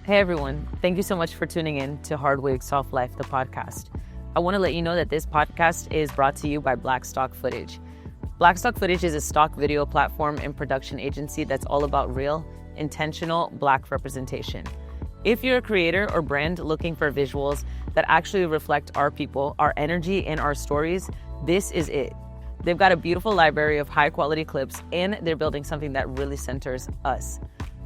Hey everyone, thank you so much for tuning in to Hard Wig Soft Life, the podcast. I want to let you know that this podcast is brought to you by Black Stock Footage. Black Stock Footage is a stock video platform and production agency that's all about real, intentional Black representation. If you're a creator or brand looking for visuals that actually reflect our people, our energy, and our stories, this is it. They've got a beautiful library of high quality clips, and they're building something that really centers us.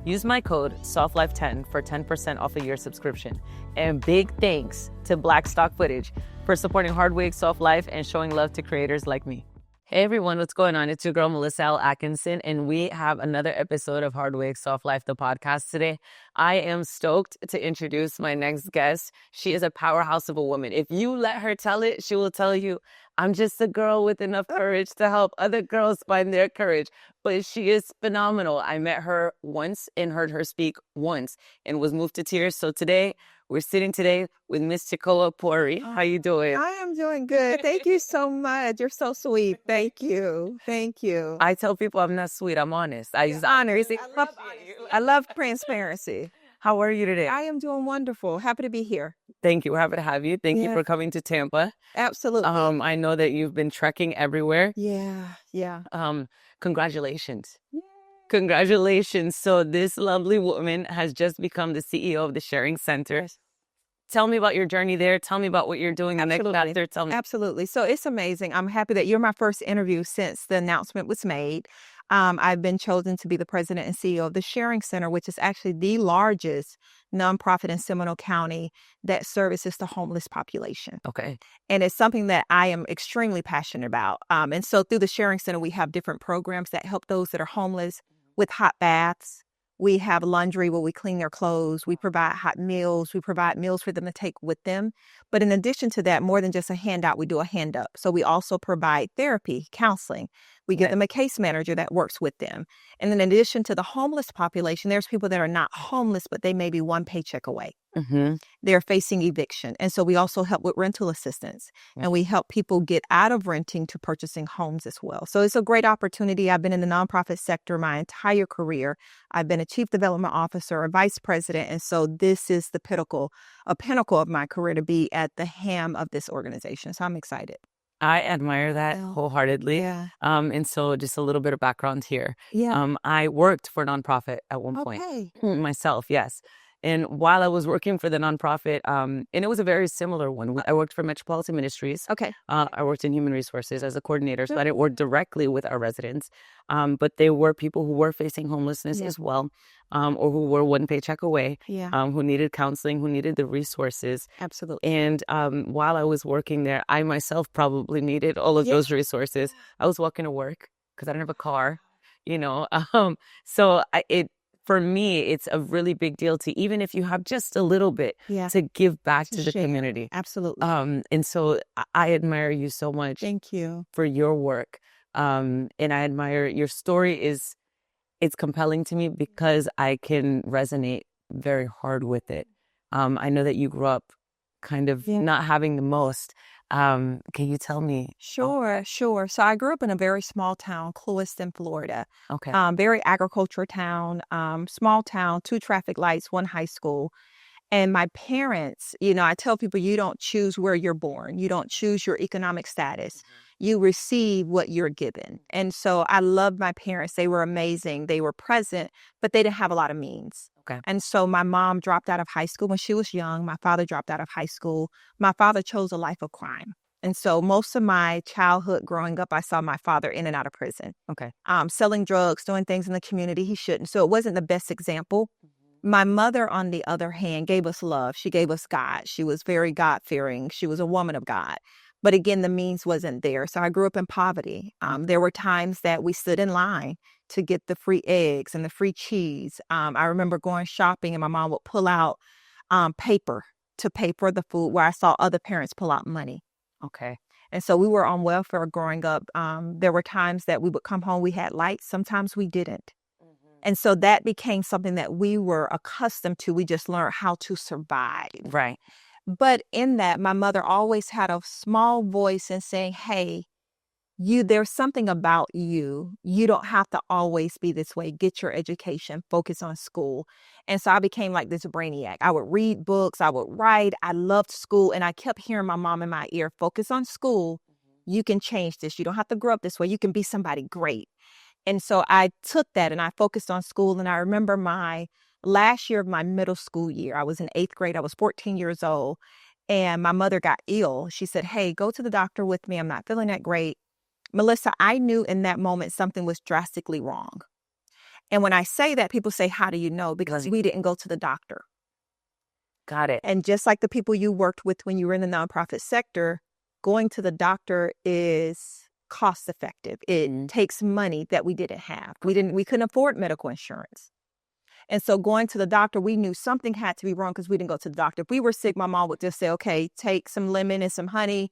Use my code SOFTLIFE10 for 10% off a year subscription. And big thanks to Black Stock Footage for supporting Hard Wig Soft Life and showing love to creators like me. Hey everyone, what's going on? It's your girl Melissa L. Atkinson, and we have another episode of Hard Wig Soft Life, the podcast today. I am stoked to introduce my next guest. She is a powerhouse of a woman. If you let her tell it, she will tell you, I'm just a girl with enough courage to help other girls find their courage. But she is phenomenal. I met her once and heard her speak once and was moved to tears. So today, we're sitting today with Miss Tekoa Pouerie. How you doing? I am doing good. Thank you so much. You're so sweet. Thank you. Thank you. I tell people I'm not sweet. I'm honest. I use honesty. I love transparency. How are you today? I am doing wonderful. Happy to be here. Thank you. We're happy to have you. Thank you for coming to Tampa. Absolutely. I know that you've been trekking everywhere. Yeah. Congratulations. Yay. Congratulations. So this lovely woman has just become the CEO of the Sharing Center. Tell me about your journey there. Tell me about what you're doing the next chapter. Tell me. Absolutely. So it's amazing. I'm happy that you're my first interview since the announcement was made. I've been chosen to be the president and CEO of the Sharing Center, which is actually the largest nonprofit in Seminole County that services the homeless population. Okay. And it's something that I am extremely passionate about. And so through the Sharing Center, we have different programs that help those that are homeless with hot baths. We have laundry where we clean their clothes. We provide hot meals. We provide meals for them to take with them. But in addition to that, more than just a handout, we do a hand up. So we also provide therapy, counseling. We give them a case manager that works with them. And then in addition to the homeless population, there's people that are not homeless, but they may be one paycheck away. Mm-hmm. They're facing eviction. And so we also help with rental assistance. And we help people get out of renting to purchasing homes as well. So it's a great opportunity. I've been in the nonprofit sector my entire career. I've been a chief development officer, a vice president. And so this is a pinnacle of my career to be at the helm of this organization. So I'm excited. I admire that wholeheartedly. Yeah. And so just a little bit of background here. Yeah. I worked for a nonprofit at one point myself. Yes. And while I was working for the nonprofit, and it was a very similar one. I worked for Metropolitan Ministries. Okay. I worked in human resources as a coordinator, so I didn't work directly with our residents. But they were people who were facing homelessness as well, or who were one paycheck away, who needed counseling, who needed the resources. Absolutely. And while I was working there, I myself probably needed all of those resources. I was walking to work because I didn't have a car, For me, it's a really big deal to, even if you have just a little bit, to give back to the community. Absolutely. And so I admire you so much. Thank you. For your work. And I admire your story it's compelling to me because I can resonate very hard with it. I know that you grew up kind of not having the most. Can you tell me? Sure. So I grew up in a very small town, Clewiston, Florida. Okay. Very agricultural town, small town, 2 traffic lights, 1 high school. And my parents, I tell people you don't choose where you're born. You don't choose your economic status. You receive what you're given. And so I loved my parents. They were amazing. They were present, but they didn't have a lot of means. Okay. And so my mom dropped out of high school when she was young. My father dropped out of high school. My father chose a life of crime. And so most of my childhood growing up, I saw my father in and out of prison. Okay. Selling drugs, doing things in the community he shouldn't. So it wasn't the best example. My mother, on the other hand, gave us love. She gave us God. She was very God-fearing. She was a woman of God. But again, the means wasn't there. So I grew up in poverty. There were times that we stood in line to get the free eggs and the free cheese. I remember going shopping and my mom would pull out paper to pay for the food, where I saw other parents pull out money. Okay. And so we were on welfare growing up. There were times that we would come home, we had lights. Sometimes we didn't. And so that became something that we were accustomed to. We just learned how to survive. Right. But in that, my mother always had a small voice in saying, hey, there's something about you. You don't have to always be this way. Get your education, focus on school. And so I became like this brainiac. I would read books, I would write. I loved school. And I kept hearing my mom in my ear, focus on school. You can change this. You don't have to grow up this way. You can be somebody great. And so I took that and I focused on school. And I remember my last year of my middle school year, I was in 8th grade. I was 14 years old. And my mother got ill. She said, hey, go to the doctor with me. I'm not feeling that great. Melissa, I knew in that moment something was drastically wrong. And when I say that, people say, how do you know? Because we didn't go to the doctor. Got it. And just like the people you worked with when you were in the nonprofit sector, going to the doctor is cost effective. It takes money that we didn't have. We couldn't afford medical insurance. And so going to the doctor, we knew something had to be wrong because we didn't go to the doctor. If we were sick, my mom would just say, okay, take some lemon and some honey.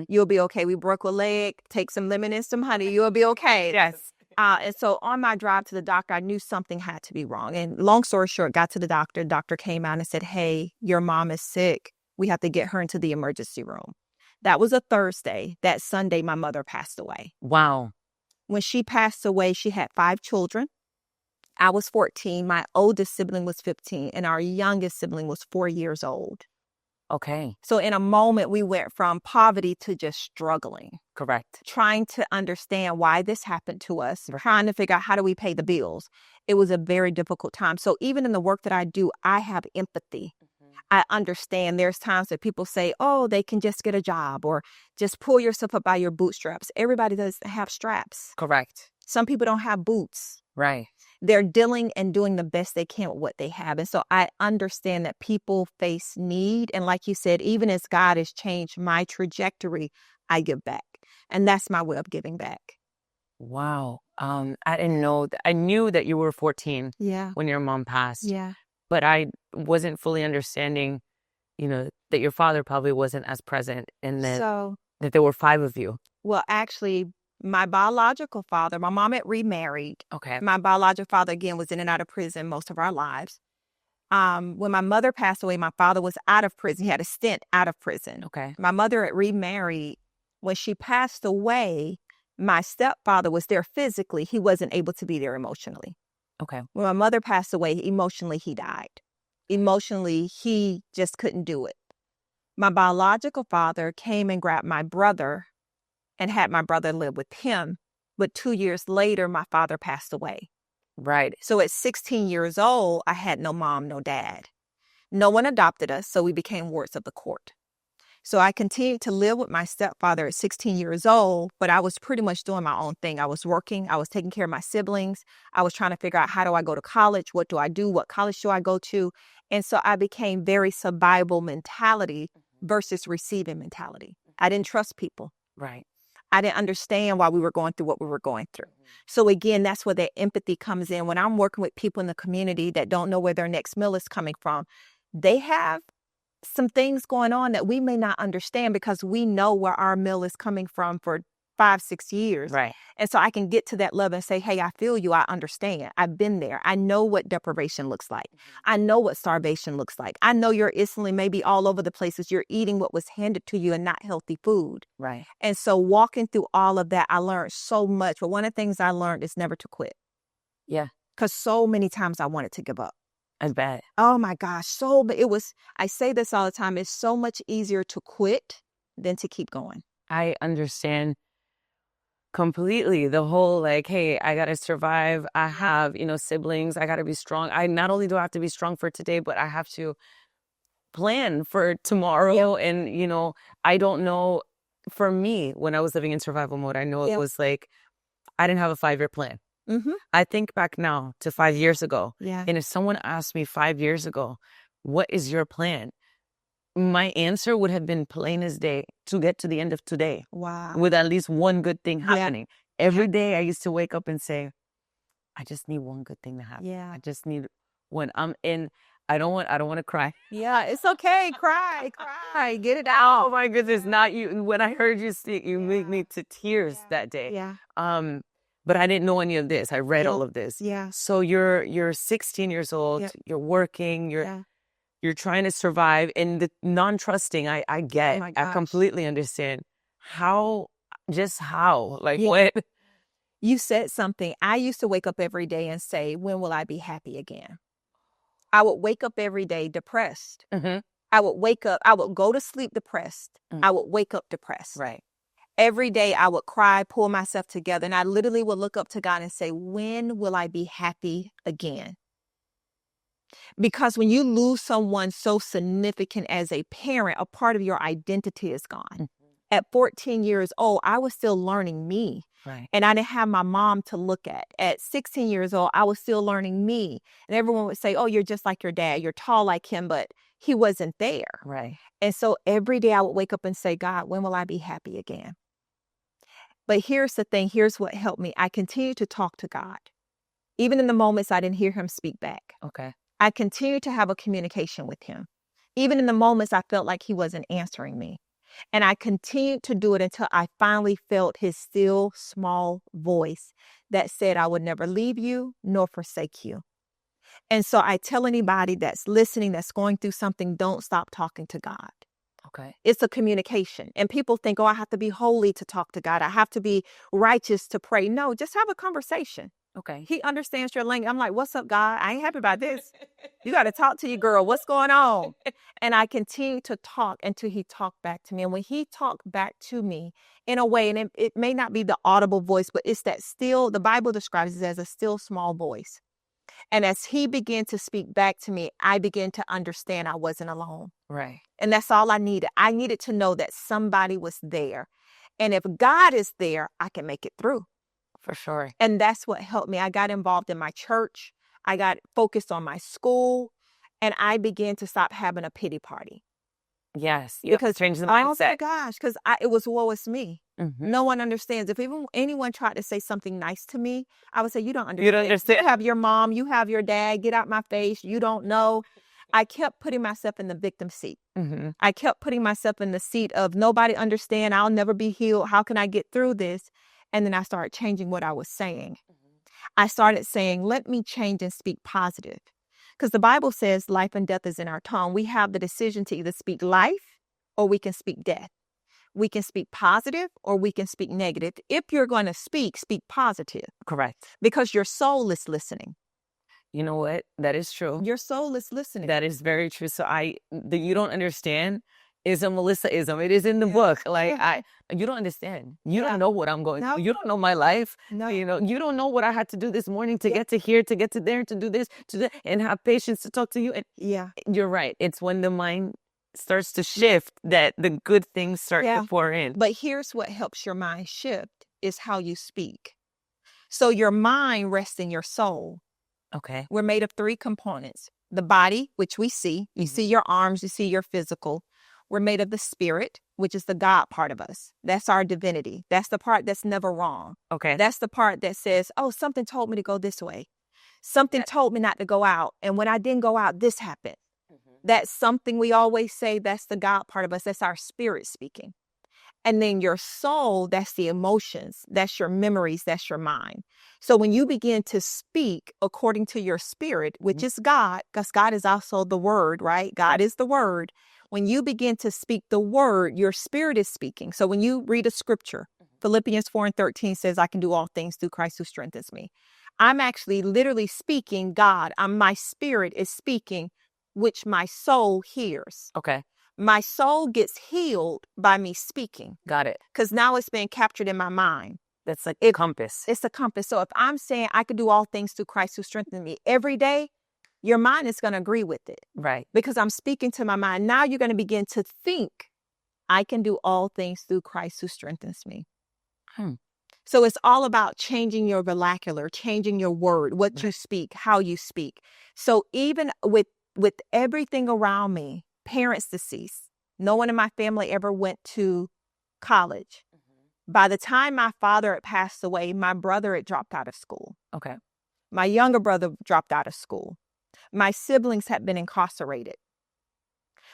You'll be okay. We broke a leg. Take some lemon and some honey. You'll be okay. Yes. And so on my drive to the doctor, I knew something had to be wrong. And long story short, got to the doctor. Doctor came out and said, hey, your mom is sick. We have to get her into the emergency room. That was a Thursday. That Sunday, my mother passed away. Wow. When she passed away, she had 5 children. I was 14. My oldest sibling was 15. And our youngest sibling was 4 years old. Okay. So in a moment, we went from poverty to just struggling. Correct. Trying to understand why this happened to us. Trying to figure out how do we pay the bills. It was a very difficult time. So even in the work that I do, I have empathy. I understand there's times that people say, oh, they can just get a job or just pull yourself up by your bootstraps. Everybody doesn't have straps. Correct. Some people don't have boots. Right. They're dealing and doing the best they can with what they have. And so I understand that people face need. And like you said, even as God has changed my trajectory, I give back. And that's my way of giving back. Wow. I didn't know. I knew that you were 14 when your mom passed. Yeah. But I wasn't fully understanding, that your father probably wasn't as present and that there were 5 of you. Well, actually, my biological father, my mom had remarried. Okay. My biological father, again, was in and out of prison most of our lives. When my mother passed away, my father was out of prison. He had a stint out of prison. Okay. My mother had remarried. When she passed away, my stepfather was there physically. He wasn't able to be there emotionally. Okay. When my mother passed away, emotionally, he died. Emotionally, he just couldn't do it. My biological father came and grabbed my brother and had my brother live with him. But 2 years later, my father passed away. Right. So at 16 years old, I had no mom, no dad. No one adopted us, so we became wards of the court. So I continued to live with my stepfather at 16 years old, but I was pretty much doing my own thing. I was working. I was taking care of my siblings. I was trying to figure out, how do I go to college? What do I do? What college do I go to? And so I became very survival mentality versus receiving mentality. I didn't trust people. Right. I didn't understand why we were going through what we were going through. So again, that's where that empathy comes in. When I'm working with people in the community that don't know where their next meal is coming from, they have some things going on that we may not understand because we know where our meal is coming from for 5-6 years. Right. And so I can get to that level and say, hey, I feel you. I understand. I've been there. I know what deprivation looks like. I know what starvation looks like. I know you're instantly maybe all over the places. You're eating what was handed to you and not healthy food. Right. And so walking through all of that, I learned so much. But one of the things I learned is never to quit. Yeah. Because so many times I wanted to give up. I bet. Oh my gosh. I say this all the time. It's so much easier to quit than to keep going. I understand completely the whole hey, I got to survive. I have, siblings. I got to be strong. Not only do I have to be strong for today, but I have to plan for tomorrow. Yeah. And, I don't know, for me, when I was living in survival mode, I know it was I didn't have a 5-year plan. Mm-hmm. I think back now to 5 years ago. Yeah. And if someone asked me 5 years ago, what is your plan? My answer would have been plain as day, to get to the end of today. Wow. With at least one good thing happening. Every day I used to wake up and say, I just need one good thing to happen. Yeah. I just need when I'm in. I don't want to cry. Yeah, it's okay. Cry. Get it out. Oh my goodness, not you. When I heard you speak, you made me to tears that day. Yeah. But I didn't know any of this. I read all of this. Yeah. So you're 16 years old. Yep. You're working. You're trying to survive. And the non-trusting, I get. Oh my I gosh. completely understand. How Just how? Like, Yeah. what? You said something. I used to wake up every day and say, when will I be happy again? I would wake up every day depressed. Mm-hmm. I would go to sleep depressed. Mm. I would wake up depressed. Right. Every day I would cry, pull myself together, and I literally would look up to God and say, when will I be happy again? Because when you lose someone so significant as a parent, a part of your identity is gone. Mhm. At 14 years old, I was still learning me. Right. And I didn't have my mom to look at. At 16 years old, I was still learning me. And everyone would say, oh, you're just like your dad. You're tall like him, but he wasn't there. Right. And so every day I would wake up and say, God, when will I be happy again? But here's the thing. Here's what helped me. I continued to talk to God. Even in the moments I didn't hear him speak back. Okay. I continued to have a communication with him. Even in the moments I felt like he wasn't answering me. And I continued to do it until I finally felt his still small voice that said, I would never leave you nor forsake you. And so I tell anybody that's listening, that's going through something, don't stop talking to God. Okay. It's a communication. And people think, oh, I have to be holy to talk to God. I have to be righteous to pray. No, just have a conversation. Okay. He understands your language. I'm like, what's up, God? I ain't happy about this. You got to talk to your girl. What's going on? And I continued to talk until he talked back to me. And when he talked back to me in a way, and it may not be the audible voice, but it's that still, the Bible describes it as a still small voice. And as he began to speak back to me, I began to understand I wasn't alone. Right. And that's all I needed. I needed to know that somebody was there. And if God is there, I can make it through. For sure. And that's what helped me. I got involved in my church. I got focused on my school. And I began to stop having a pity party. Yes. You have to change the mindset. Oh my gosh, because it was woe is me. Mm-hmm. No one understands. If even anyone tried to say something nice to me, I would say, you don't understand. You don't understand. You have your mom, you have your dad, get out my face. You don't know. I kept putting myself in the victim seat. Mm-hmm. I kept putting myself in the seat of nobody understand. I'll never be healed. How can I get through this? And then I started changing what I was saying. I started saying, let me change and speak positive. Because the Bible says life and death is in our tongue. We have the decision to either speak life or we can speak death. We can speak positive or we can speak negative. If you're going to speak positive. Correct. Because your soul is listening. You know what? That is true. Your soul is listening. That is very true. So the you don't understand is a Melissa-ism. It is in the book. Like you don't understand. You don't know what I'm going through. You don't know my life. No. You know, you don't know what I had to do this morning to get to here, to get to there, to do this, to that, and have patience to talk to you. And you're right. It's when the mind starts to shift that the good things start to pour in. But here's what helps your mind shift is how you speak. So your mind rests in your soul. Okay. We're made of 3 components. The body, which we see. You see your arms, you see your physical. We're made of the spirit, which is the God part of us. That's our divinity. That's the part that's never wrong. Okay. That's the part that says, oh, something told me to go this way. Something told me not to go out. And when I didn't go out, this happened. That's something we always say, that's the God part of us. That's our spirit speaking. And then your soul, that's the emotions, that's your memories, that's your mind. So when you begin to speak according to your spirit, which is God, because God is also the word, right? God is the word. When you begin to speak the word, your spirit is speaking. So when you read a scripture, Philippians 4:13 says, I can do all things through Christ who strengthens me. I'm actually literally speaking God. My spirit is speaking, which my soul hears. Okay. My soul gets healed by me speaking. Got it. Because now it's being captured in my mind. That's like a compass. It's a compass. So if I'm saying I could do all things through Christ who strengthens me every day, your mind is going to agree with it. Right. Because I'm speaking to my mind. Now you're going to begin to think, I can do all things through Christ who strengthens me. So it's all about changing your vernacular, changing your word, what you speak, how you speak. So even with everything around me, parents deceased, no one in my family ever went to college. By the time my father had passed away, my brother had dropped out of school. Okay. My younger brother dropped out of school. My siblings had been incarcerated.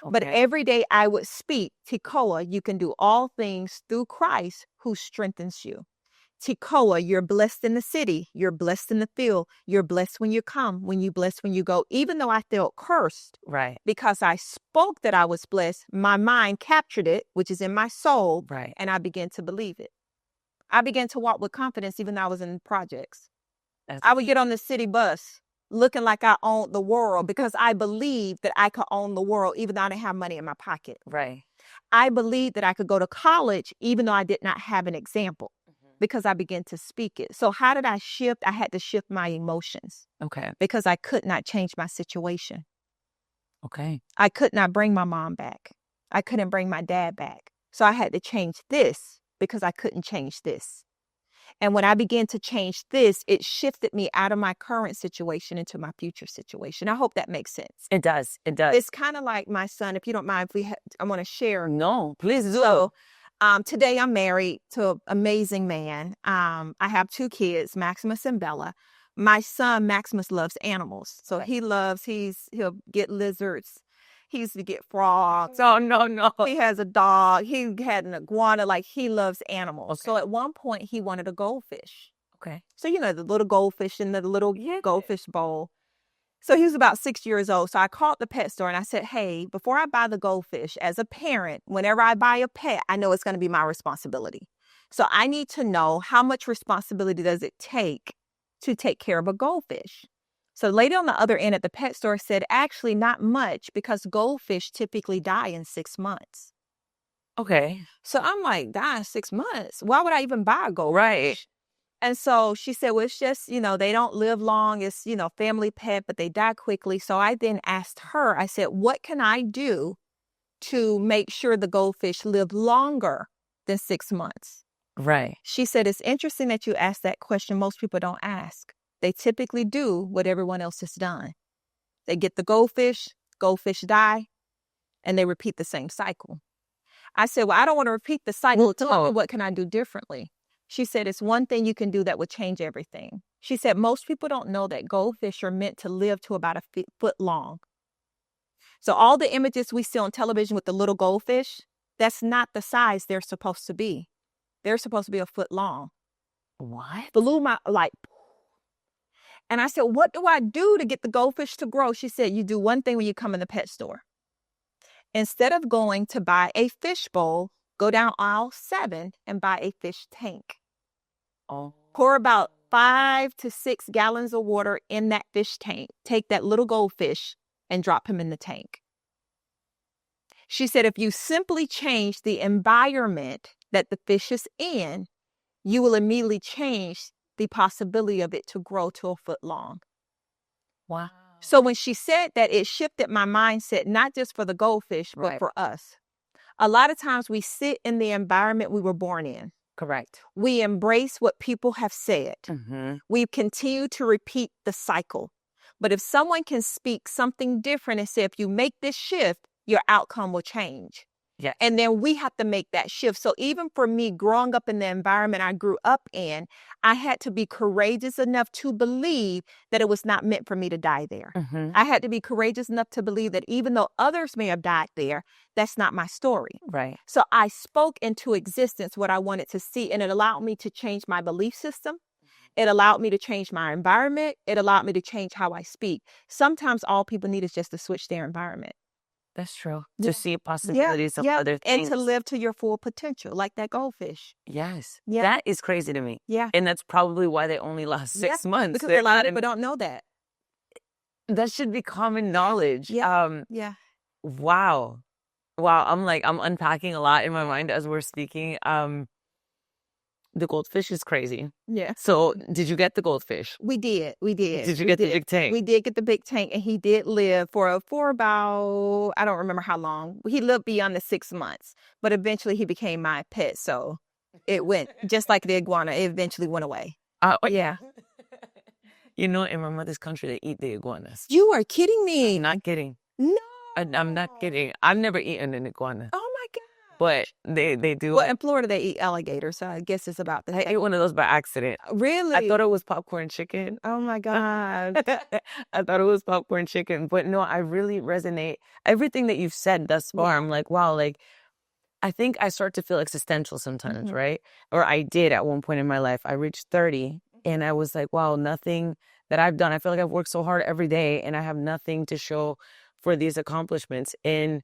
Okay. But every day I would speak, Tekoa, you can do all things through Christ who strengthens you. Tekoa, you're blessed in the city. You're blessed in the field. You're blessed when you come, when you bless when you go. Even though I felt cursed, right? Because I spoke that I was blessed, my mind captured it, which is in my soul, right? And I began to believe it. I began to walk with confidence even though I was in projects. That's I would get on the city bus looking like I owned the world because I believed that I could own the world even though I didn't have money in my pocket. right. I believed that I could go to college even though I did not have an example because I began to speak it. So how did I shift? I had to shift my emotions Okay. because I could not change my situation. Okay. I could not bring my mom back. I couldn't bring my dad back. So I had to change this because I couldn't change this. And when I began to change this, it shifted me out of my current situation into my future situation. I hope that makes sense. It does. It does. It's kind of like my son, if you don't mind, I want to share. No, please do. So today I'm married to an amazing man. I have 2 kids, Maximus and Bella. My son, Maximus, loves animals. So he'll get lizards. He used to get frogs. Oh, no. He has a dog. He had an iguana. Like, he loves animals. Okay. So at one point, he wanted a goldfish. Okay. So, the little goldfish in the little goldfish bowl. So he was about 6 years old. So I called the pet store and I said, hey, before I buy the goldfish, as a parent, whenever I buy a pet, I know it's going to be my responsibility. So I need to know how much responsibility does it take to take care of a goldfish. So the lady on the other end at the pet store said, actually not much because goldfish typically die in 6 months. Okay. So I'm like, die in 6 months? Why would I even buy a goldfish? Right. And so she said, well, it's just, they don't live long. It's, family pet, but they die quickly. So I then asked her, I said, what can I do to make sure the goldfish live longer than 6 months? Right. She said, it's interesting that you asked that question. Most people don't ask. They typically do what everyone else has done. They get the goldfish die, and they repeat the same cycle. I said, well, I don't want to repeat the cycle. Tell me, what can I do differently? She said, it's one thing you can do that would change everything. She said, most people don't know that goldfish are meant to live to about a foot long. So all the images we see on television with the little goldfish, that's not the size they're supposed to be. They're supposed to be a foot long. What? Blew my, and I said, what do I do to get the goldfish to grow? She said, you do one thing when you come in the pet store. Instead of going to buy a fish bowl, go down aisle 7 and buy a fish tank. Oh. Pour about 5 to 6 gallons of water in that fish tank. Take that little goldfish and drop him in the tank. She said, if you simply change the environment that the fish is in, you will immediately change the possibility of it to grow to a foot long. Wow. So when she said that, it shifted my mindset, not just for the goldfish, but for us. A lot of times we sit in the environment we were born in. Correct. We embrace what people have said. Mm-hmm. We continue to repeat the cycle. But if someone can speak something different and say, if you make this shift, your outcome will change. Yeah. And then we have to make that shift. So even for me, growing up in the environment I grew up in, I had to be courageous enough to believe that it was not meant for me to die there. Mm-hmm. I had to be courageous enough to believe that even though others may have died there, that's not my story. Right. So I spoke into existence what I wanted to see, and it allowed me to change my belief system. It allowed me to change my environment. It allowed me to change how I speak. Sometimes all people need is just to switch their environment. That's true. Yeah. To see possibilities of other things. And to live to your full potential, like that goldfish. Yes. Yeah. That is crazy to me. Yeah. And that's probably why they only last 6 months. Because a lot of people don't know that. That should be common knowledge. Yeah. Wow. I'm unpacking a lot in my mind as we're speaking. The goldfish is crazy. Yeah. So did you get the goldfish? We did. Did you get the big tank? We did get the big tank, and he did live for about, I don't remember how long. He lived beyond the 6 months, but eventually he became my pet. So it went just like the iguana. It eventually went away. Yeah. You know, in my mother's country, they eat the iguanas. You are kidding me. I'm not kidding. No. I'm not kidding. I've never eaten an iguana. Oh my God. But they do. Well, in Florida, they eat alligator, so I guess it's about that. I ate one of those by accident. Really? I thought it was popcorn chicken. Oh my God. I thought it was popcorn chicken. But no, I really resonate. Everything that you've said thus far, I'm like, wow, I think I start to feel existential sometimes, right? Or I did at one point in my life. I reached 30 and I was like, wow, nothing that I've done. I feel like I've worked so hard every day and I have nothing to show for these accomplishments. And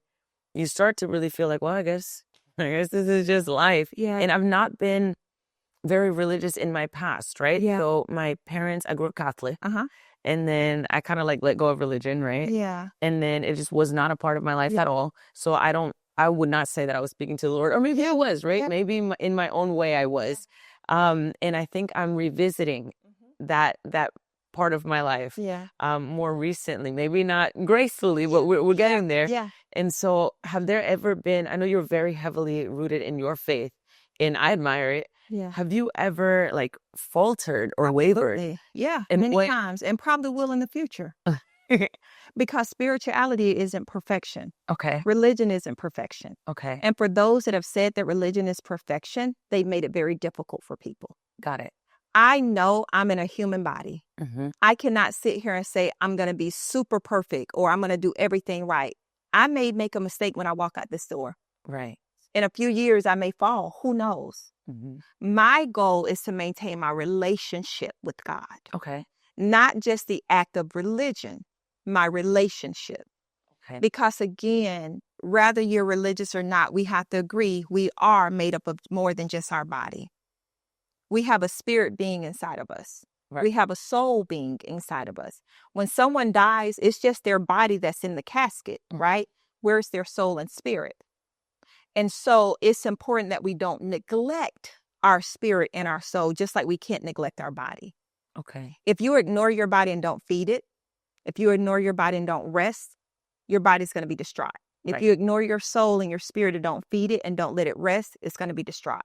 you start to really feel like, well, I guess this is just life. Yeah. And I've not been very religious in my past, right? Yeah. So my parents, I grew up Catholic. Uh-huh. And then I kind of like let go of religion, right? Yeah. And then it just was not a part of my life Yeah. at all. So I would not say that I was speaking to the Lord, or maybe I was, right? Yeah. Maybe in my own way I was. And I think I'm revisiting that part of my life Yeah. more recently, maybe not gracefully, but we're getting there. Yeah. And so have there ever been, I know you're very heavily rooted in your faith, and I admire it. Yeah. Have you ever like faltered or wavered? Absolutely. Yeah, And many what- times, and probably will in the future. Because spirituality isn't perfection. Okay. Religion isn't perfection. Okay. And for those that have said that religion is perfection, they've made it very difficult for people. Got it. I know I'm in a human body. Mm-hmm. I cannot sit here and say I'm going to be super perfect or I'm going to do everything right. I may make a mistake when I walk out this door. Right. In a few years, I may fall. Who knows? Mm-hmm. My goal is to maintain my relationship with God. Okay. Not just the act of religion, my relationship. Okay. Because again, whether you're religious or not, we have to agree we are made up of more than just our body. We have a spirit being inside of us. Right. We have a soul being inside of us. When someone dies, it's just their body that's in the casket, right? Where's their soul and spirit? And so it's important that we don't neglect our spirit and our soul, just like we can't neglect our body. Okay. If you ignore your body and don't feed it, if you ignore your body and don't rest, your body's going to be distraught. If Right. you ignore your soul and your spirit and don't feed it and don't let it rest, it's going to be distraught.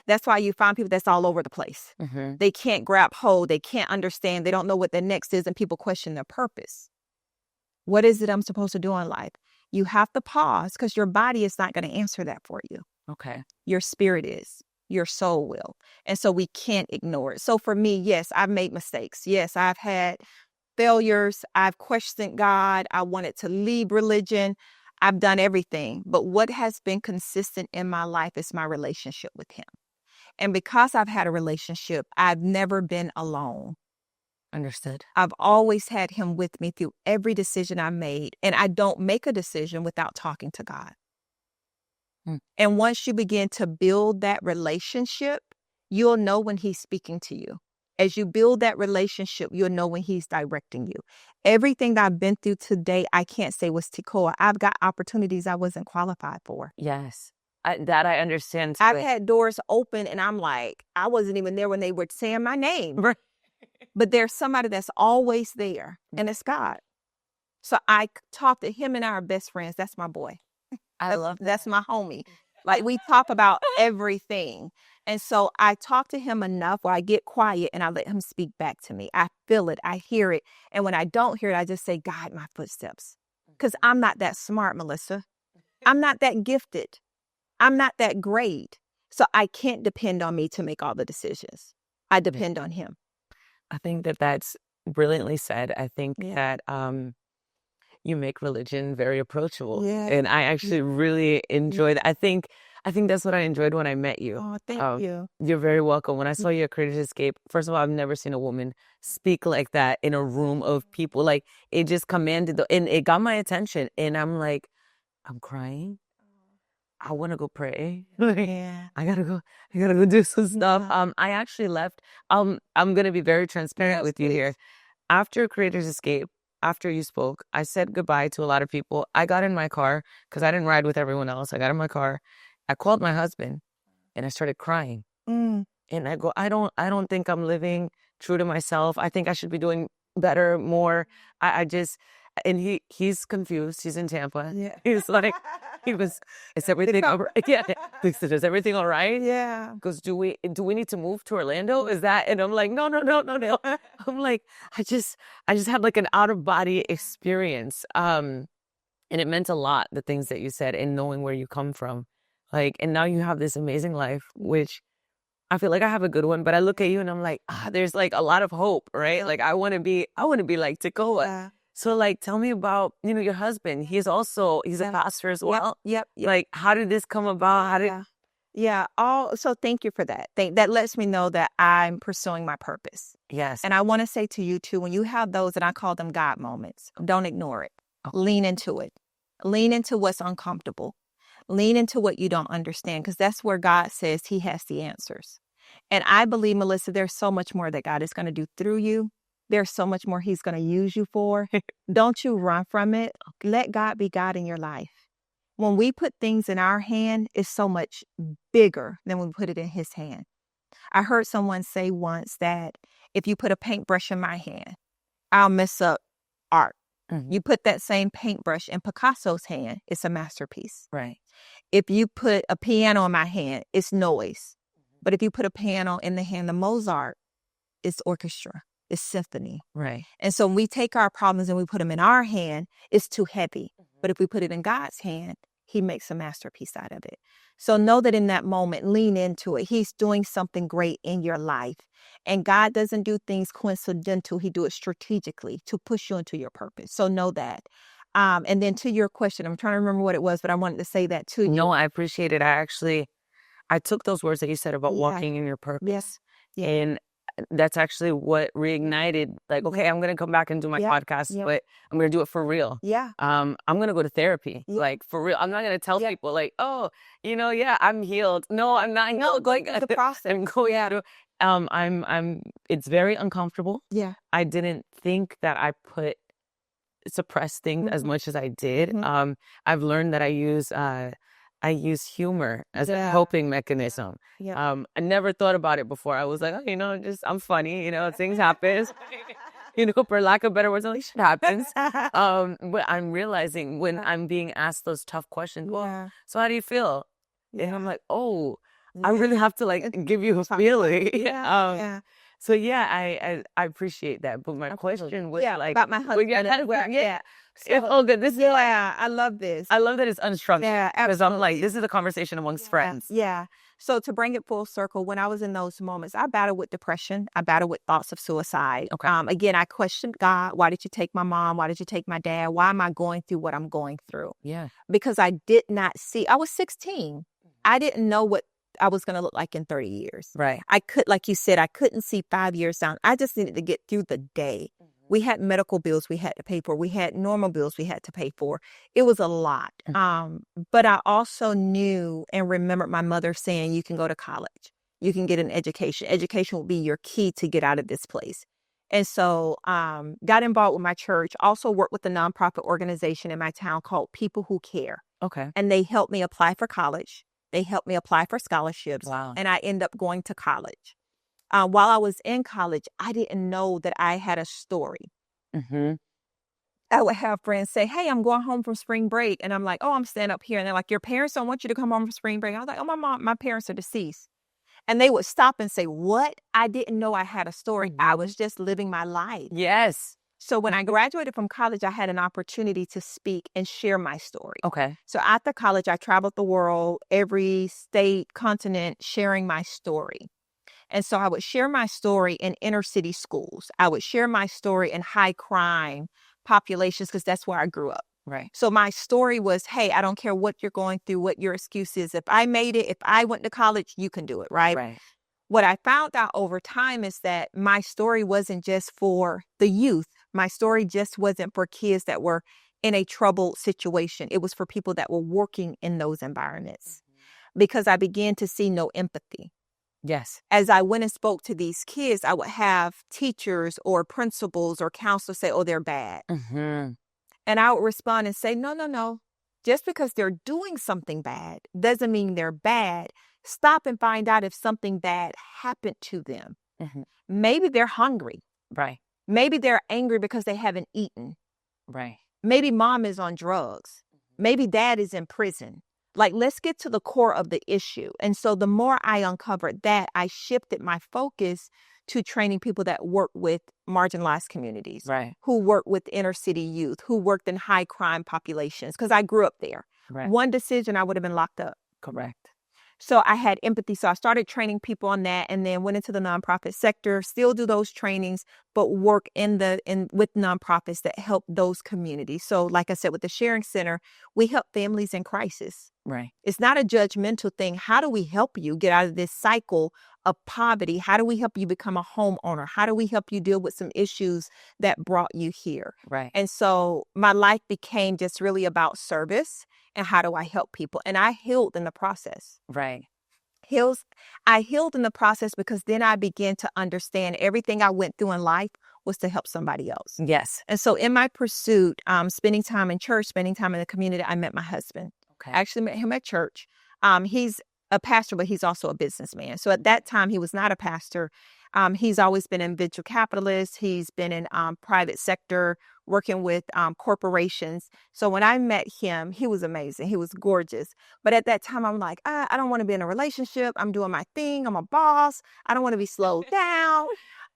That's why you find people that's all over the place. Mm-hmm. They can't grab hold. They can't understand. They don't know what the next is, and people question their purpose. What is it I'm supposed to do in life? You have to pause because your body is not going to answer that for you. Okay. Your spirit is. Your soul will. And so we can't ignore it. So for me, yes, I've made mistakes. Yes, I've had failures. I've questioned God. I wanted to leave religion. I've done everything. But what has been consistent in my life is my relationship with Him. And because I've had a relationship, I've never been alone. Understood. I've always had Him with me through every decision I made. And I don't make a decision without talking to God. And once you begin to build that relationship, you'll know when He's speaking to you. As you build that relationship, you'll know when He's directing you. Everything that I've been through today, I can't say was Tekoa. I've got opportunities I wasn't qualified for. Yes. That I understand. I've had doors open and I'm like, I wasn't even there when they were saying my name. Right. But there's somebody that's always there, and it's God. So I talk to Him and I are best friends. That's my boy. I love That's my homie. Like, we talk about everything. And so I talk to Him enough where I get quiet and I let Him speak back to me. I feel it. I hear it. And when I don't hear it, I just say, guide my footsteps. Because I'm not that smart, Melissa. I'm not that gifted. I'm not that great. So I can't depend on me to make all the decisions. I depend on Him. I think that that's brilliantly said. I think Yeah. that you make religion very approachable. Yeah. And I actually really enjoyed it. I think that's what I enjoyed when I met you. Oh, thank you. You're very welcome. When I saw you at Creative Escape, first of all, I've never seen a woman speak like that in a room of people. Like, it just commanded and it got my attention. And I'm like, I'm crying. I want to go pray. Yeah. I gotta go do some stuff. Yeah. I actually left. I'm gonna be very transparent with you here. After Creators Escape, after you spoke, I said goodbye to a lot of people. I got in my car because I didn't ride with everyone else. I got in my car. I called my husband and I started crying. And I go, I don't think I'm living true to myself. I think I should be doing better, more. I just, and he's confused. He's in Tampa. Yeah. He's like, is everything all right? Yeah. Is everything all right? Yeah. Goes, do we need to move to Orlando? Is that? And I'm like, no. I'm like, I just had like an out of body experience. And it meant a lot, the things that you said and knowing where you come from. Like, and now you have this amazing life, which I feel like I have a good one, but I look at you and I'm like, there's like a lot of hope, right? Like, I want to be like Tekoa. Yeah. So like, tell me about, your husband. He's a pastor as well. Yep. Like, how did this come about? Yeah. So thank you for that. That lets me know that I'm pursuing my purpose. Yes. And I want to say to you too, when you have those, and I call them God moments, don't ignore it. Oh. Lean into it. Lean into what's uncomfortable. Lean into what you don't understand, because that's where God says He has the answers. And I believe, Melissa, there's so much more that God is going to do through you. There's so much more he's going to use you for. Don't you run from it. Let God be God in your life. When we put things in our hand, it's so much bigger than when we put it in his hand. I heard someone say once that if you put a paintbrush in my hand, I'll mess up art. Mhm. You put that same paintbrush in Picasso's hand, it's a masterpiece. Right. If you put a piano in my hand, it's noise. But if you put a piano in the hand of Mozart, it's orchestra, it's symphony. Right. And so when we take our problems and we put them in our hand, it's too heavy. But if we put it in God's hand, he makes a masterpiece out of it. So know that in that moment, lean into it. He's doing something great in your life. And God doesn't do things coincidental. He do it strategically to push you into your purpose. So know that. And then to your question, I'm trying to remember what it was, but I wanted to say that to you. No, I appreciate it. I took those words that you said about walking in your purpose. Yeah. And that's actually what reignited, like, okay, I'm going to come back and do my podcast, but I'm going to do it for real. Yeah. I'm going to go to therapy, Yeah. like, for real. I'm not going to tell people, like, oh, I'm healed. No, I'm not healed. Go through the process. I'm going through. It's very uncomfortable. Yeah. I didn't think that I suppress things as much as I did. I've learned that I use humor as a coping mechanism. Yeah. I never thought about it before. I was like, oh, I'm funny, things happen. For lack of better words, like, shit happens. But I'm realizing when I'm being asked those tough questions, well, so how do you feel? And I'm like, oh, I really have to give you a feeling. So I appreciate that. But my question was about my husband. It's all good. I love this. I love that it's unstructured. Yeah, because I'm like, this is a conversation amongst friends. Yeah. So to bring it full circle, when I was in those moments, I battled with depression. I battled with thoughts of suicide. Okay. Again, I questioned God. Why did you take my mom? Why did you take my dad? Why am I going through what I'm going through? Yeah. Because I did not see. I was 16. I didn't know what I was going to look like in 30 years. Right. Like you said, I couldn't see 5 years down. I just needed to get through the day. We had medical bills we had to pay for. We had normal bills we had to pay for. It was a lot. But I also knew and remembered my mother saying, you can go to college. You can get an education. Education will be your key to get out of this place. And so got involved with my church, also worked with a nonprofit organization in my town called People Who Care. Okay. And they helped me apply for college. They helped me apply for scholarships. Wow. And I ended up going to college. While I was in college, I didn't know that I had a story. I would have friends say, hey, I'm going home from spring break. And I'm like, oh, I'm staying up here. And they're like, your parents don't want you to come home from spring break. I was like, oh, my parents are deceased. And they would stop and say, what? I didn't know I had a story. I was just living my life. Yes. So when I graduated from college, I had an opportunity to speak and share my story. Okay. So after college, I traveled the world, every state, continent, sharing my story. And so I would share my story in inner city schools. I would share my story in high crime populations because that's where I grew up. Right. So my story was, hey, I don't care what you're going through, what your excuse is. If I made it, if I went to college, you can do it, right? Right. What I found out over time is that my story wasn't just for the youth. My story just wasn't for kids that were in a troubled situation. It was for people that were working in those environments because I began to see no empathy. Yes. As I went and spoke to these kids, I would have teachers or principals or counselors say, oh, they're bad. And I would respond and say, no. Just because they're doing something bad doesn't mean they're bad. Stop and find out if something bad happened to them. Maybe they're hungry. Right. Maybe they're angry because they haven't eaten. Right. Maybe mom is on drugs. Maybe dad is in prison. Like, let's get to the core of the issue. And so the more I uncovered that, I shifted my focus to training people that work with marginalized communities, right, who work with inner city youth, who worked in high crime populations, because I grew up there. Right. One decision, I would have been locked up. Correct. So I had empathy. So I started training people on that and then went into the nonprofit sector, still do those trainings, but work with nonprofits that help those communities. So like I said, with the Sharing Center, we help families in crisis. Right. It's not a judgmental thing. How do we help you get out of this cycle of poverty? How do we help you become a homeowner? How do we help you deal with some issues that brought you here? Right. And so my life became just really about service and how do I help people? And I healed in the process. Right. I healed in the process because then I began to understand everything I went through in life was to help somebody else. Yes. And so in my pursuit, spending time in church, spending time in the community, I met my husband. Okay. I actually met him at church. He's a pastor, but he's also a businessman. So at that time, he was not a pastor. He's always been in venture capitalist. He's been in private sector, working with corporations. So when I met him, he was amazing. He was gorgeous. But at that time, I'm like, I don't want to be in a relationship. I'm doing my thing. I'm a boss. I don't want to be slowed down.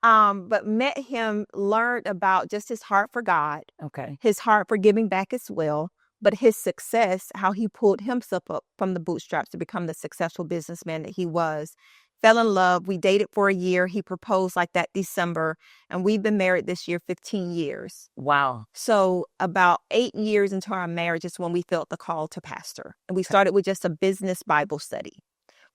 But met him, learned about just his heart for God, Okay. his heart for giving back as well, but his success, how he pulled himself up from the bootstraps to become the successful businessman that he was. Fell in love. We dated for a year. He proposed like that December, and we've been married this year 15 years. Wow. So about 8 years into our marriage is when we felt the call to pastor. And we started with just a business Bible study.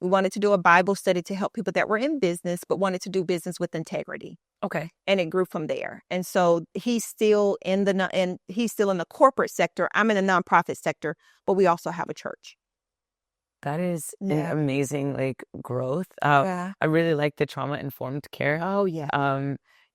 We wanted to do a Bible study to help people that were in business, but wanted to do business with integrity. Okay. And it grew from there. And so he's still in the corporate sector. I'm in the nonprofit sector, but we also have a church. That is an Yeah. amazing growth. Yeah. I really like the trauma-informed care. Oh, yeah.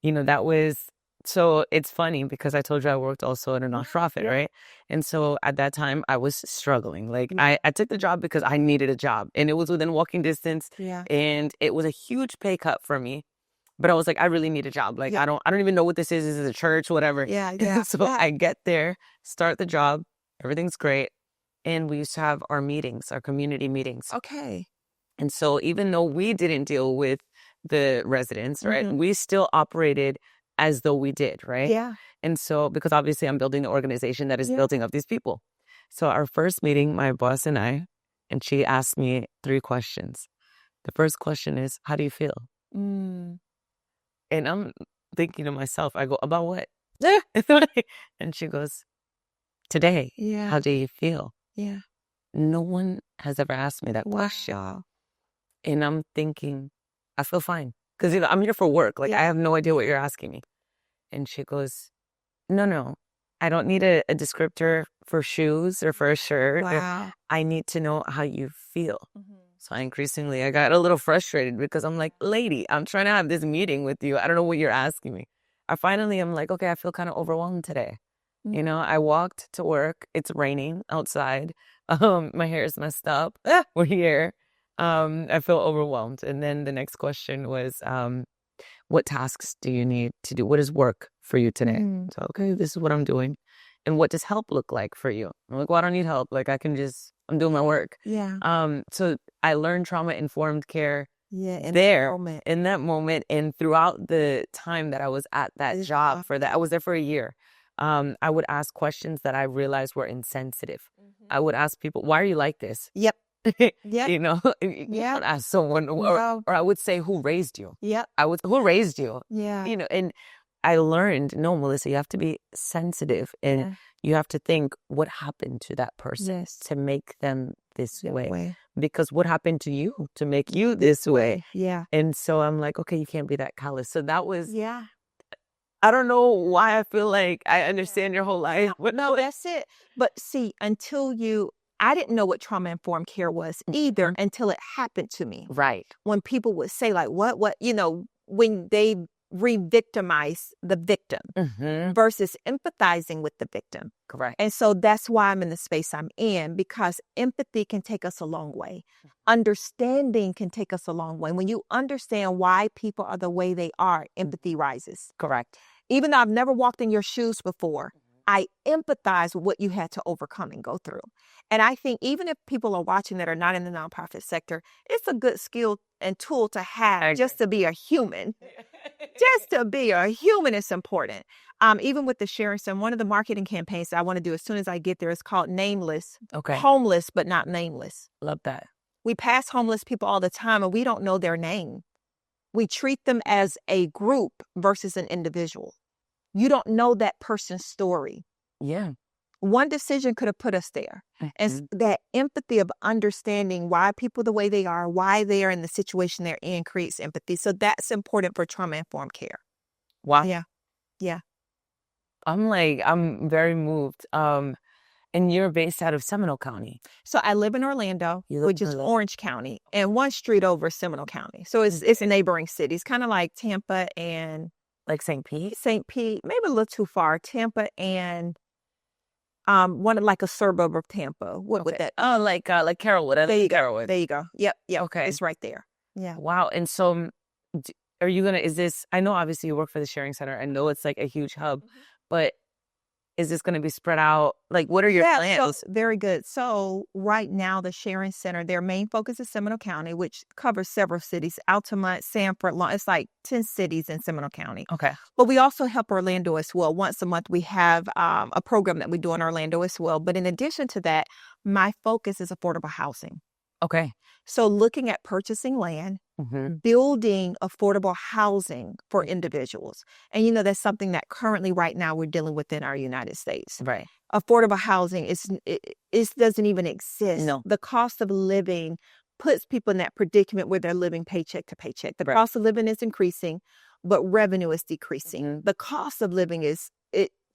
That was, so it's funny because I told you I worked also in a nonprofit, Yeah. right? And so at that time I was struggling. Yeah. I took the job because I needed a job and it was within walking distance Yeah. and it was a huge pay cut for me. But I was like, I really need a job. Yeah. I don't even know what this is. This is a church, whatever. Yeah. Yeah. So I get there, start the job, everything's great. And we used to have our meetings, our community meetings. Okay. And so even though we didn't deal with the residents, right, Mhm. we still operated as though we did, right? Yeah. And so, because obviously I'm building the organization that is Yeah. building up these people. So our first meeting, my boss and she asked me 3 questions. The first question is, how do you feel? Mm. And I'm thinking to myself, I go, about what? And she goes, today, Yeah. how do you feel? Yeah. No one has ever asked me that question. Wow. And I'm thinking, I feel fine. Because I'm here for work. I Yeah. have no idea what you're asking me. And she goes, no. I don't need a descriptor for shoes or for a shirt. Wow. I need to know how you feel. Mhm. So I got a little frustrated because I'm like, lady, I'm trying to have this meeting with you. I don't know what you're asking me. I'm like, okay, I feel kind of overwhelmed today. Mhm. I walked to work. It's raining outside. My hair is messed up. We're here. I feel overwhelmed. And then the next question was, what tasks do you need to do? What is work for you today? Mhm. So, okay, this is what I'm doing. And what does help look like for you? I'm like, well, I don't need help. I'm doing my work. Yeah. So I learned trauma-informed care Yeah. in that moment. And throughout the time that I was at that job I was there for a year. I would ask questions that I realized were insensitive. Mhm. I would ask people, why are you like this? Yep. Yep. You Yep. don't ask someone, No. or I would say, who raised you? Yep. Who raised you? Yeah. And I learned, no, Melissa, you have to be sensitive and Yeah. you have to think what happened to that person Yes. to make them this That way. way. Because what happened to you to make you this way? Yeah. And so I'm like, okay, you can't be that callous. So that was, Yeah. I don't know why I feel like I understand your whole life. But No, that's it. But see, I didn't know what trauma-informed care was either Mhm. until it happened to me. Right. When people would say like, what, when they re-victimize the victim Mm-hmm. versus empathizing with the victim. Correct. And so that's why I'm in the space I'm in, because empathy can take us a long way. Understanding can take us a long way. When you understand why people are the way they are, empathy rises. Correct. Even though I've never walked in your shoes before, I empathize with what you had to overcome and go through. And I think even if people are watching that are not in the nonprofit sector, it's a good skill and tool to have just to be a human. Just to be a human is important. Even with the sharing, one of the marketing campaigns that I want to do as soon as I get there is called Nameless. Okay. Homeless, but not nameless. Love that. We pass homeless people all the time and we don't know their name. We treat them as a group versus an individual. You don't know that person's story. Yeah. One decision could have put us there. And that empathy of understanding why people the way they are, why they are in the situation they're in creates empathy. So that's important for trauma-informed care. Wow. Yeah. Yeah. I'm very moved. And you're based out of Seminole County. So I live in Orlando, You live which in is Orlando. Orange County, and one street over is Seminole County. So it's neighboring cities, kind of like Tampa and Like St. Pete? St. Pete, maybe a little too far. Tampa and one like a suburb of Tampa. What would that? Oh, like Carrollwood. There you go. Carrollwood. There you go. Yep. Okay. It's right there. Yeah. Wow. And so are you gonna, is this, I know obviously you work for the Sharing Center. I know it's like a huge hub, but is this going to be spread out? Like, what are your plans? So, very good. So right now, the Sharing Center, their main focus is Seminole County, which covers several cities, Altamont, Sanford, it's like 10 cities in Seminole County. Okay. But we also help Orlando as well. Once a month, we have a program that we do in Orlando as well. But in addition to that, my focus is affordable housing. Okay. So looking at purchasing land, building affordable housing for individuals. And, you know, that's something that currently right now we're dealing with in our United States. Right. Affordable housing it doesn't even exist. No. The cost of living puts people in that predicament where they're living paycheck to paycheck. The cost of living is increasing, but revenue is decreasing. The cost of living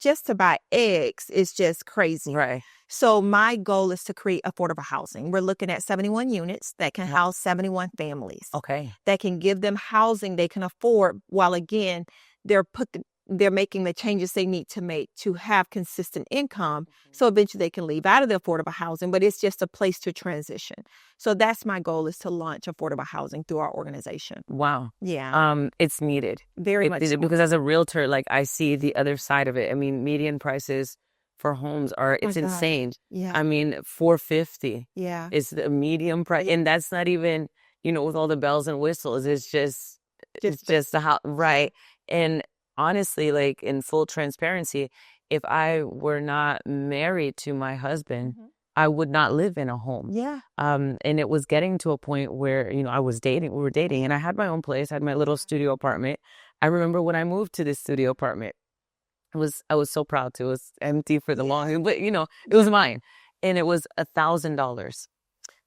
just to buy eggs is just crazy. Right. So my goal is to create affordable housing. We're looking at 71 units that can house 71 families. Okay. That can give them housing they can afford while, again, they're making the changes they need to make to have consistent income. So eventually they can leave out of the affordable housing, but it's just a place to transition. So that's my goal, is to launch affordable housing through our organization. Wow. Yeah. It's needed. Very much so. Because as a realtor, like, I see the other side of it. I mean, median prices for homes it's insane. Yeah. I mean, $450 Yeah. is the medium price. And that's not even, you know, with all the bells and whistles. It's just the house. Right. And honestly, like, in full transparency, if I were not married to my husband, I would not live in a home. Yeah. And it was getting to a point where, you know, we were dating, and I had my own place, I had my little studio apartment. I remember when I moved to this studio apartment, I was so proud to. It was empty for the long, but, you know, it was mine. And it was $1,000.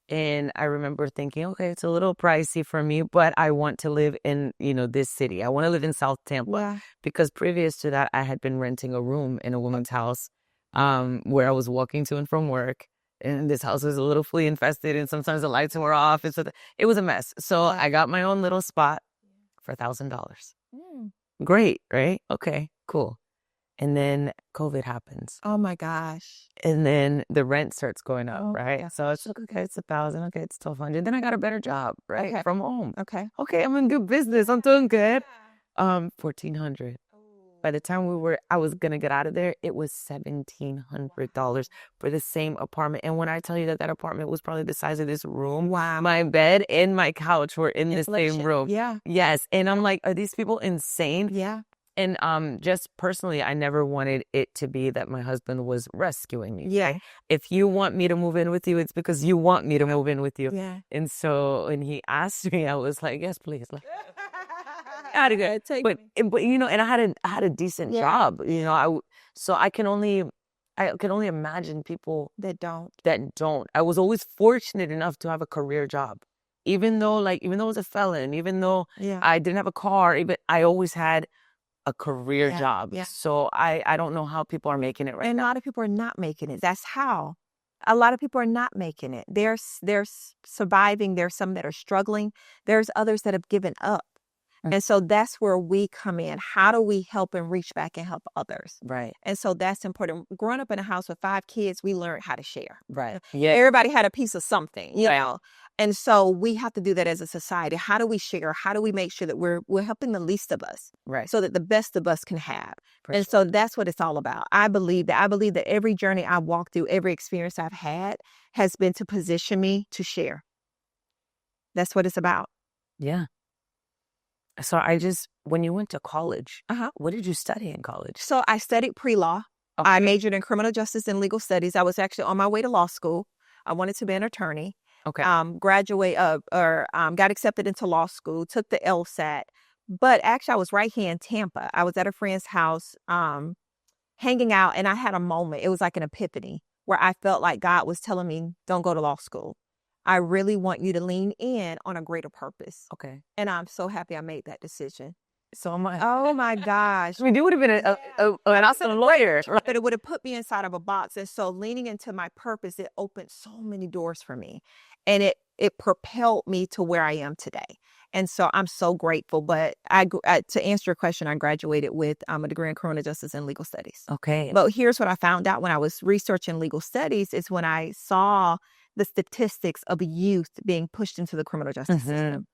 And I remember thinking, okay, it's a little pricey for me, but I want to live in, you know, this city. I want to live in South Tampa, because previous to that, I had been renting a room in a woman's house, where I was walking to and from work. And this house was a little flea infested, and sometimes the lights were off. And so it was a mess. So I got my own little spot for $1,000. Great, right? Okay, cool. And then COVID happens. Oh my gosh. And then the rent starts going up, right? Yeah. So it's like, okay, it's $1,000. Okay, it's $1,200. Then I got a better job, right? From home. Okay, I'm in good business. I'm doing good. $1,400. By the time I was gonna get out of there, it was $1,700 for the same apartment. And when I tell you that apartment was probably the size of this room, my bed and my couch were in the same room. Yeah. Yes. And I'm like, are these people insane? Yeah. And just personally, I never wanted it to be that my husband was rescuing me. Yeah. Right? If you want me to move in with you, it's because you want me to move in with you. Yeah. And so when he asked me, I was like, yes, please. I had to go. But you know, and I had a decent job, you know. So I can only imagine people that don't. I was always fortunate enough to have a career job, even though I was a felon, even though I didn't have a car, I always had a career job. Yeah. So I don't know how people are making it right and now. A lot of people are not making it. That's how. A lot of people are not making it. They're surviving. There's some that are struggling. There's others that have given up. And so that's where we come in. How do we help and reach back and help others? Right. And so that's important. Growing up in a house with 5 kids, we learned how to share. Right. Yeah. Everybody had a piece of something, you know. And so we have to do that as a society. How do we share? How do we make sure that we're helping the least of us? Right. So that the best of us can have. So that's what it's all about. I believe that every journey I've walked through, every experience I've had has been to position me to share. That's what it's about. Yeah. So when you went to college, what did you study in college? So I studied pre-law. Okay. I majored in criminal justice and legal studies. I was actually on my way to law school. I wanted to be an attorney. Okay. Got accepted into law school, took the LSAT. But actually, I was right here in Tampa. I was at a friend's house, hanging out, and I had a moment. It was like an epiphany where I felt like God was telling me, don't go to law school. I really want you to lean in on a greater purpose. Okay. And I'm so happy I made that decision. so much. Oh my gosh. I mean, you would have been an awesome lawyer. Right? But it would have put me inside of a box. And so leaning into my purpose, it opened so many doors for me. And it propelled me to where I am today. And so I'm so grateful. But to answer your question, I graduated with a degree in criminal justice and legal studies. Okay. But here's what I found out when I was researching legal studies is when I saw the statistics of youth being pushed into the criminal justice system.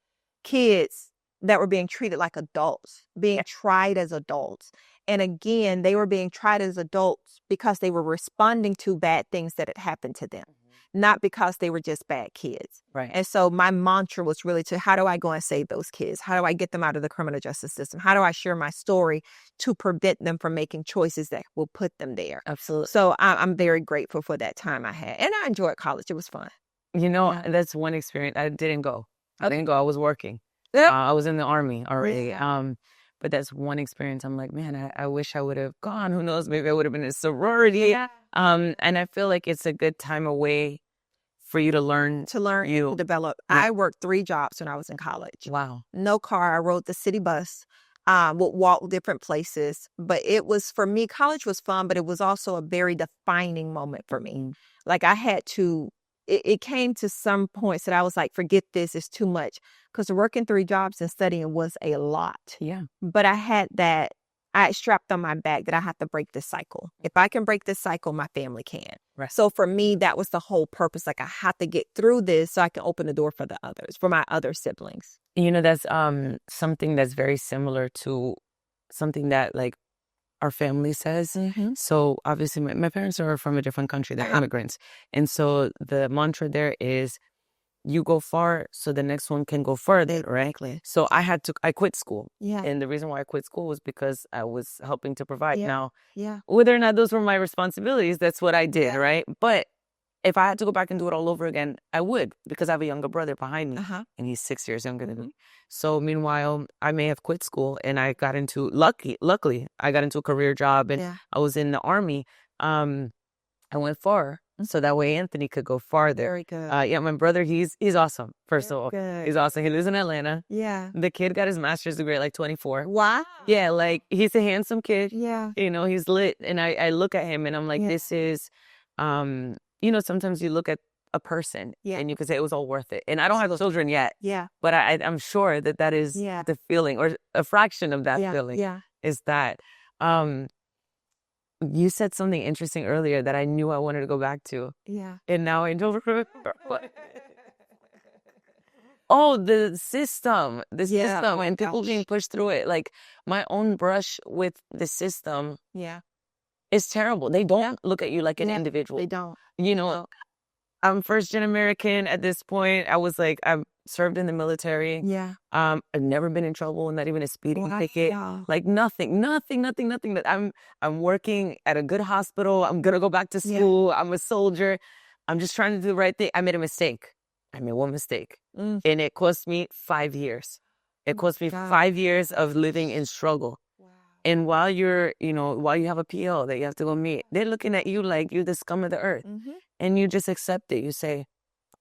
Kids that were being treated like adults, being tried as adults. And again, they were being tried as adults because they were responding to bad things that had happened to them, not because they were just bad kids. Right. And so my mantra was really to, how do I go and save those kids? How do I get them out of the criminal justice system? How do I share my story to prevent them from making choices that will put them there? Absolutely. So I'm very grateful for that time I had. And I enjoyed college. It was fun. You know, that's one experience. I didn't go. I was working. I was in the Army already. Yeah. But that's one experience. I'm like, man, I wish I would have gone. Who knows? Maybe I would have been in a sorority. Yeah. And I feel like it's a good time away for you to learn. To develop. Yeah. I worked 3 jobs when I was in college. Wow. No car. I rode the city bus. Would walk different places. But it was, for me, college was fun, but it was also a very defining moment for me. Like I had to, it came to some points that I was like, forget this, it's too much. Because working 3 jobs and studying was a lot. Yeah. But I strapped on my back that I have to break this cycle. If I can break this cycle, my family can. Right. So for me, that was the whole purpose. Like I have to get through this so I can open the door for the others, for my other siblings. You know, that's something that's very similar to something that like our family says. So obviously my parents are from a different country. They're immigrants. And so the mantra there is, you go far so the next one can go further, right? So I quit school. Yeah. And the reason why I quit school was because I was helping to provide. Now, Yeah. whether or not those were my responsibilities, that's what I did, right? But if I had to go back and do it all over again, I would, because I have a younger brother behind me, and he's 6 years younger than me. So meanwhile, I may have quit school, and I got into, luckily, I got into a career job, and I was in the Army. I went far, so that way Anthony could go farther. Very good. My brother, he's awesome. First of all, good. he's awesome. He lives in Atlanta. Yeah. The kid got his master's degree at like 24. Wow. Yeah, like he's a handsome kid. Yeah. You know, he's lit, and I look at him, and I'm like, this is, you know, sometimes you look at a person, and you can say it was all worth it. And I don't have children yet. Yeah. But I'm sure that is the feeling, or a fraction of that feeling. Yeah. Is that. You said something interesting earlier that I knew I wanted to go back to. Yeah. And now I don't remember. Oh, the system. The system. And people being pushed through it. Like, my own brush with the system is terrible. They don't look at you like an individual. They don't. You know, I'm first-gen American at this point. I was like, I've served in the military. Yeah. I've never been in trouble, not even a speeding ticket. Like nothing. That I'm working at a good hospital. I'm gonna go back to school. I'm a soldier. I'm just trying to do the right thing. I made a mistake. I made one mistake, and it cost me 5 years. It cost me 5 years of living in struggle. And while you have a PO that you have to go meet, they're looking at you like you're the scum of the earth. And you just accept it. You say,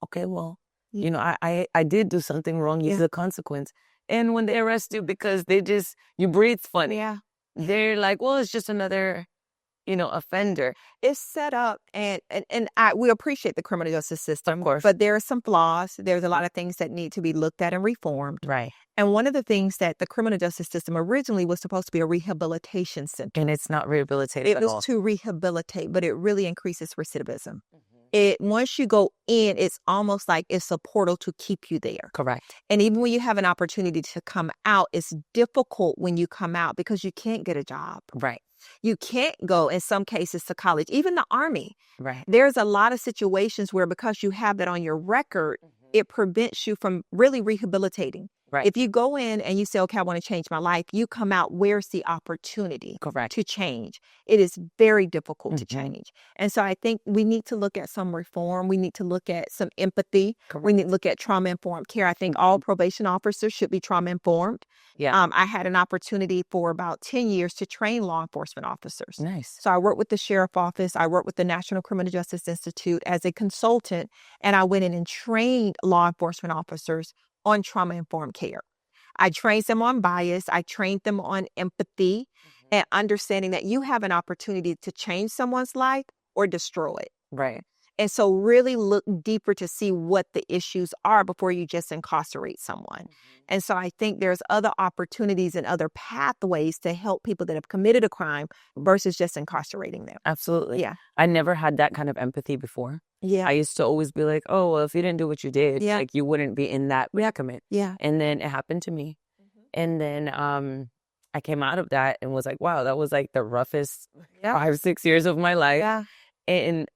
okay, well, you know, I did do something wrong. This is the consequence. And when they arrest you because you breathe funny, they're like, well, it's just another, offender. It's set up, and we appreciate the criminal justice system, Of course. but there are some flaws. There's a lot of things that need to be looked at and reformed. Right. And one of the things that the criminal justice system originally was supposed to be a rehabilitation center. And it's not rehabilitative It at all. was to rehabilitate, but it really increases recidivism. Once you go in, it's almost like it's a portal to keep you there. Correct. And even when you have an opportunity to come out, it's difficult when you come out because you can't get a job. Right. You can't go, in some cases, to college, even the Army. Right. There's a lot of situations where, because you have that on your record, it prevents you from really rehabilitating. Right. If you go in and you say, okay, I want to change my life, you come out, where's the opportunity to change? It is very difficult to change. And so I think we need to look at some reform. We need to look at some empathy. Correct. We need to look at trauma-informed care. I think all probation officers should be trauma-informed. Yeah. I had an opportunity for about 10 years to train law enforcement officers. Nice. So I worked with the sheriff office. I worked with the National Criminal Justice Institute as a consultant, and I went in and trained law enforcement officers on trauma-informed care. I trained them on bias. I trained them on empathy and understanding that you have an opportunity to change someone's life or destroy it. Right. And so really look deeper to see what the issues are before you just incarcerate someone. And so I think there's other opportunities and other pathways to help people that have committed a crime versus just incarcerating them. Absolutely. Yeah. I never had that kind of empathy before. Yeah. I used to always be like, oh, well, if you didn't do what you did, Yeah. like you wouldn't be in that predicament. Yeah. And then it happened to me. And then I came out of that and was like, wow, that was like the roughest 5-6 years of my life. Yeah. And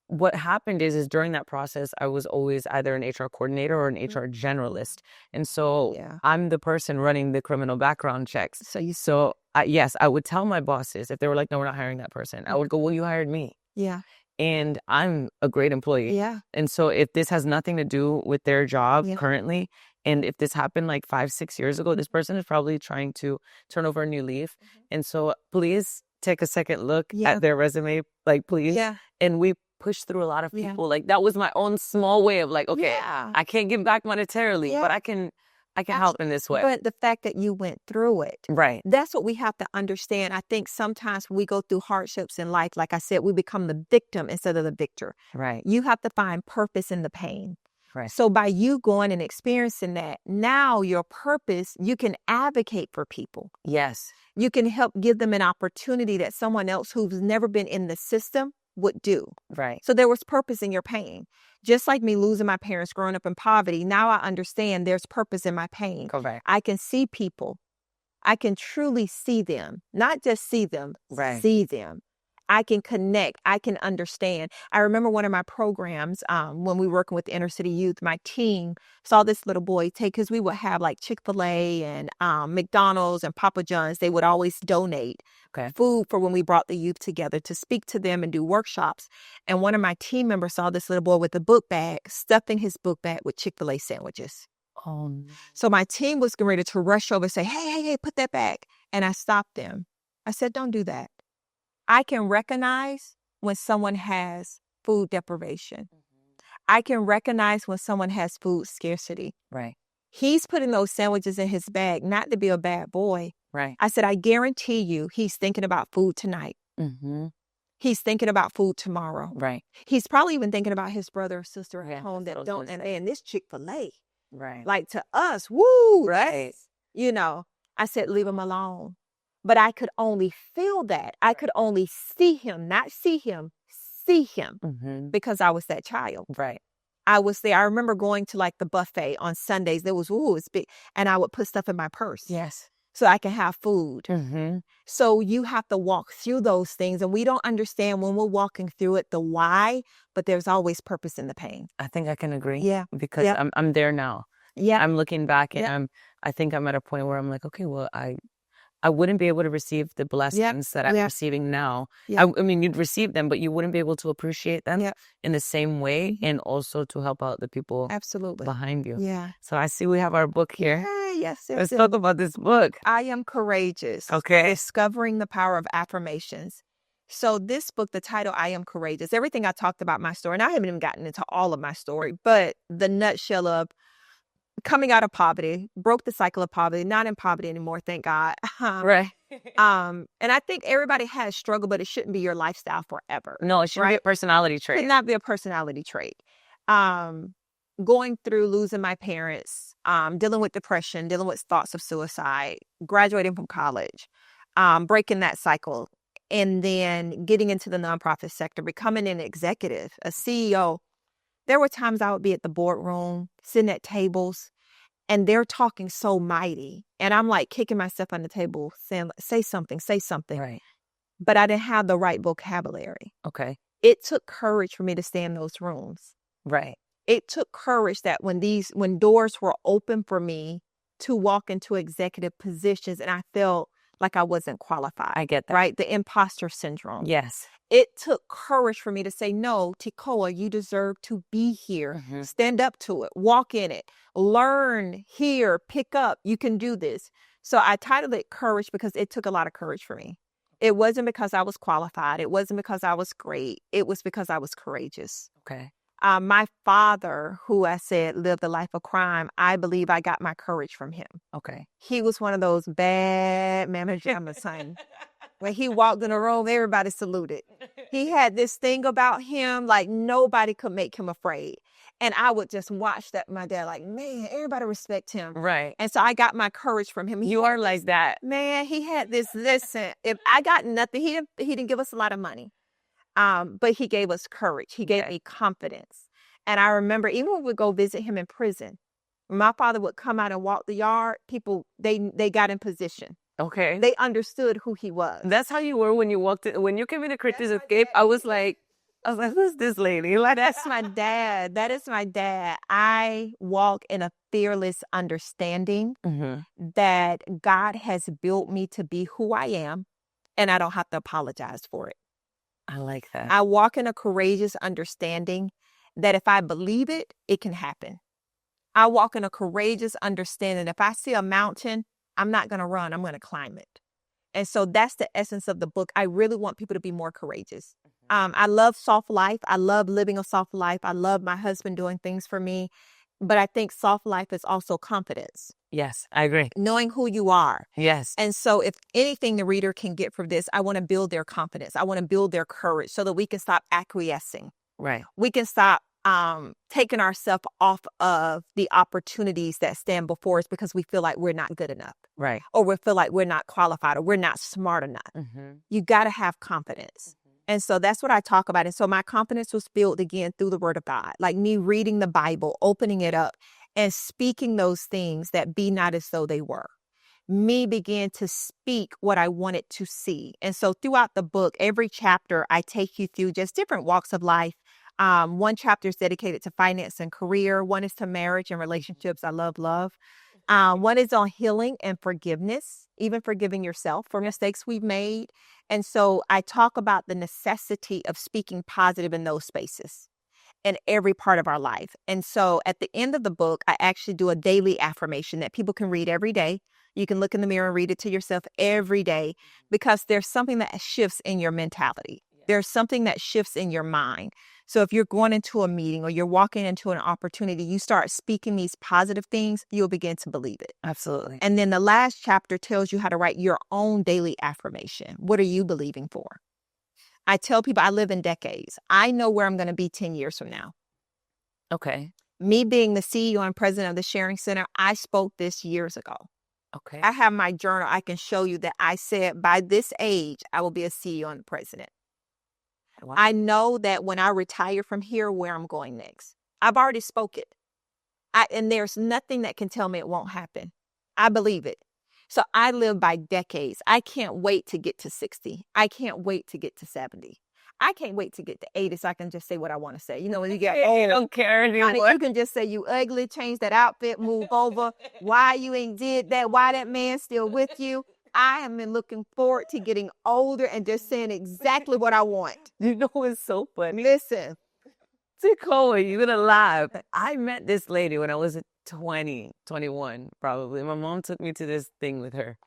what happened is during that process, I was always either an HR coordinator or an HR generalist. And so I'm the person running the criminal background checks. So yes, I would tell my bosses if they were like, no, we're not hiring that person. I would go, well, you hired me. Yeah. And I'm a great employee. Yeah. And so if this has nothing to do with their job currently, and if this happened like 5-6 years ago, this person is probably trying to turn over a new leaf. And so please take a second look at their resume, like please. Yeah. And we push through a lot of people. Like that was my own small way of like, okay, I can't give back monetarily, but I can help in this way. But the fact that you went through it, right? That's what we have to understand. I think sometimes when we go through hardships in life, like I said, we become the victim instead of the victor. Right. You have to find purpose in the pain. Right. So by you going and experiencing that, now your purpose, you can advocate for people. Yes. You can help give them an opportunity that someone else who's never been in the system would do. Right. So there was purpose in your pain. Just like me losing my parents growing up in poverty, now I understand there's purpose in my pain. Correct. I can see people. I can truly see them. Not just see them, see them. I can connect. I can understand. I remember one of my programs when we were working with inner city youth, my team saw this little boy because we would have like Chick-fil-A and McDonald's and Papa John's. They would always donate food for when we brought the youth together to speak to them and do workshops. And one of my team members saw this little boy with a book bag, stuffing his book bag with Chick-fil-A sandwiches. Oh, no. So my team was getting ready to rush over and say, hey, put that back. And I stopped them. I said, don't do that. I can recognize when someone has food deprivation. I can recognize when someone has food scarcity. Right. He's putting those sandwiches in his bag, not to be a bad boy. Right. I said, I guarantee you he's thinking about food tonight. He's thinking about food tomorrow. Right. He's probably even thinking about his brother or sister at home that don't, and this Chick-fil-A. Right. Like to us, woo. Right. You know, I said, leave him alone. But I could only feel that. I could only see him, not see him, see him because I was that child. Right. I was there. I remember going to like the buffet on Sundays. There was, it's big. And I would put stuff in my purse. Yes. So I can have food. So you have to walk through those things. And we don't understand when we're walking through it, the why, but there's always purpose in the pain. I think I can agree. Yeah. Because I'm there now. Yeah. I'm looking back and I think I'm at a point where I'm like, okay, well, I wouldn't be able to receive the blessings that I'm receiving now. I mean, you'd receive them, but you wouldn't be able to appreciate them in the same way and also to help out the people behind you. Yeah. So I see we have our book here. Yes. Let's talk about this book. I Am Courageous. Okay. Discovering the Power of Affirmations. So this book, the title, I Am Courageous, everything I talked about my story, and I haven't even gotten into all of my story, but the nutshell of coming out of poverty, broke the cycle of poverty, not in poverty anymore, thank God. Right. And I think everybody has struggle, but it shouldn't be your lifestyle forever. No, it shouldn't be a personality trait. It should not be a personality trait. Going through losing my parents, dealing with depression, dealing with thoughts of suicide, graduating from college, breaking that cycle, and then getting into the nonprofit sector, becoming an executive, a CEO. There were times I would be at the boardroom, sitting at tables, and they're talking so mighty. And I'm like kicking myself on the table, saying, say something. Right. But I didn't have the right vocabulary. Okay. It took courage for me to stay in those rooms. Right. It took courage that when doors were open for me to walk into executive positions and I felt like I wasn't qualified. I get that. Right? The imposter syndrome. Yes. It took courage for me to say, no, Tekoa, you deserve to be here. Stand up to it. Walk in it. Learn here. Pick up. You can do this. So I titled it Courage because it took a lot of courage for me. It wasn't because I was qualified. It wasn't because I was great. It was because I was courageous. Okay. My father, who I said lived a life of crime, I believe I got my courage from him. Okay. He was one of those bad managers. I'm saying. When he walked in a room, everybody saluted. He had this thing about him, like nobody could make him afraid. And I would just watch that. My dad, like, man, everybody respect him. Right. And so I got my courage from him. You are like that. Man, he had this, listen, if I got nothing, he didn't give us a lot of money. But he gave us courage. He gave me confidence. And I remember even when we go visit him in prison, my father would come out and walk the yard. People, they got in position. Okay. They understood who he was. That's how you were when you walked in. When you came into Critics Escape, I was like, who's this lady? Like, that's my dad. That is my dad. I walk in a fearless understanding that God has built me to be who I am, and I don't have to apologize for it. I like that. I walk in a courageous understanding that if I believe it, it can happen. I walk in a courageous understanding. If I see a mountain, I'm not going to run. I'm going to climb it. And so that's the essence of the book. I really want people to be more courageous. I love soft life. I love living a soft life. I love my husband doing things for me. But I think soft life is also confidence. Yes, I agree. Knowing who you are. Yes. And so if anything the reader can get from this, I want to build their confidence. I want to build their courage so that we can stop acquiescing. Right. We can stop taking ourselves off of the opportunities that stand before us because we feel like we're not good enough. Right. Or we feel like we're not qualified or we're not smart enough. You got to have confidence. And so that's what I talk about. And so my confidence was built again through the word of God, like me reading the Bible, opening it up and speaking those things that be not as though they were. Me began to speak what I wanted to see. And so throughout the book, every chapter, I take you through just different walks of life. One chapter is dedicated to finance and career. One is to marriage and relationships. I love love. One is on healing and forgiveness, even forgiving yourself for mistakes we've made. And so I talk about the necessity of speaking positive in those spaces in every part of our life. And so at the end of the book, I actually do a daily affirmation that people can read every day. You can look in the mirror and read it to yourself every day because there's something that shifts in your mentality. There's something that shifts in your mind. So if you're going into a meeting or you're walking into an opportunity, you start speaking these positive things, you'll begin to believe it. Absolutely. And then the last chapter tells you how to write your own daily affirmation. What are you believing for? I tell people I live in decades. I know where I'm going to be 10 years from now. Okay. Me being the CEO and president of the Sharing Center, I spoke this years ago. Okay. I have my journal. I can show you that I said by this age, I will be a CEO and the president. Wow. I know that when I retire from here, where I'm going next. I've already spoke it. And there's nothing that can tell me it won't happen. I believe it. So I live by decades. I can't wait to get to 60. I can't wait to get to 70. I can't wait to get to 80 so I can just say what I want to say. You know, when you get old, I don't care anymore. Honey, you can just say you ugly, change that outfit, move over. Why you ain't did that? Why that man still with you? I am looking forward to getting older and just saying exactly what I want. You know what's so funny? Listen. Tekoa, you're gonna laugh. I met this lady when I was 20, 21, probably. My mom took me to this thing with her.